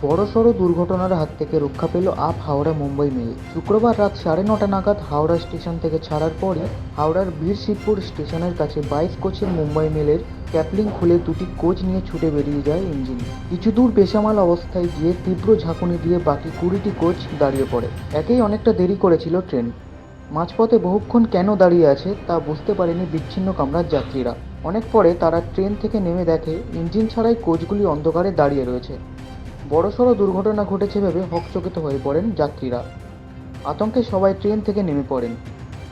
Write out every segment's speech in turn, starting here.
বড়সড় দুর্ঘটনার হাত থেকে রক্ষা পেল আপ হাওড়া মুম্বাই মেল। শুক্রবার রাত 9:30 নাগাদ হাওড়া স্টেশন থেকে ছাড়ার পরই হাওড়ার বীর শিবপুর স্টেশনের কাছে 22 কোচের মুম্বাই মেলের ক্যাপলিং খুলে দুটি কোচ নিয়ে ছুটে বেরিয়ে যায় ইঞ্জিন। কিছু দূর বেসামাল অবস্থায় গিয়ে তীব্র ঝাঁকুনি দিয়ে বাকি 20টি কোচ দাঁড়িয়ে পড়ে। একেই অনেকটা দেরি করেছিল ট্রেন। মাঝপথে বহুক্ষণ কেন দাঁড়িয়ে আছে তা বুঝতে পারেনি বিচ্ছিন্ন কামরার যাত্রীরা। অনেক পরে তারা ট্রেন থেকে নেমে দেখে ইঞ্জিন ছাড়াই কোচগুলি অন্ধকারে দাঁড়িয়ে রয়েছে। বড়সড় দুর্ঘটনা ঘটেছে ভেবে হকচকিত হয়ে পড়েন যাত্রীরা। আতঙ্কে সবাই ট্রেন থেকে নেমে পড়েন।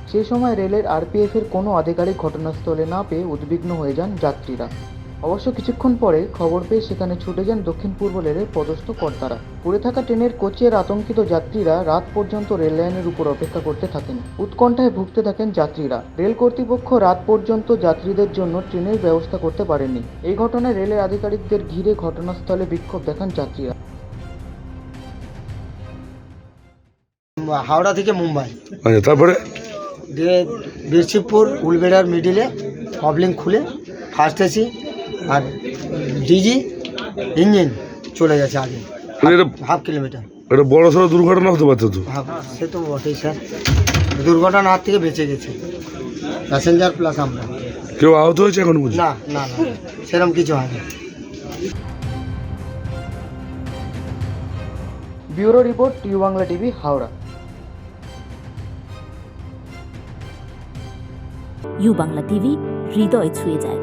সেই সময় রেলের আরপিএফের কোনো আধিকারিক ঘটনাস্থলে না পেয়ে উদ্বিগ্ন হয়ে যান যাত্রীরা। অবশ্য কিছুক্ষণ পরে খবর পেয়ে সেখানে ছুটে যান দক্ষিণ পূর্ব রেলের পদস্থ কর্তারা। পড়ে থাকা ট্রেনের কোচের আতঙ্কিত যাত্রীরা রাত পর্যন্ত রেল লাইনের উপর অপেক্ষা করতে থাকেন। উৎকণ্ঠায় ভুগতে থাকেন যাত্রীরা। রেল কর্তৃপক্ষ রাত পর্যন্ত যাত্রীদের জন্য ট্রেনের ব্যবস্থা করতে পারেননি। এই ঘটনায় রেলের আধিকারিকদের ঘিরে ঘটনাস্থলে বিক্ষোভ দেখান যাত্রীরা। হাওড়া থেকে মুম্বাই আচ্ছা, তারপরে দিয়ে বীরশিবপুর উলবেড়ার মিডিলে কবলিং খুলে ফার্স্ট এসি আর ডিজি ইঞ্জিন চলে গেছে আগে এটা হাফ কিলোমিটার। এটা বড় সড়ো দুর্ঘটনা হতে পারতো তো। সে তো বটেই স্যার, দুর্ঘটনার হাত থেকে বেঁচে গেছে প্যাসেঞ্জার প্লাস আমরা। কেউ আহত হয়েছে এখন বুঝি? না না না সেরকম কিছু হয়নি। Bureau report, U Bangla TV, Howrah. U Bangla TV হৃদয় ছুঁয়ে যায়।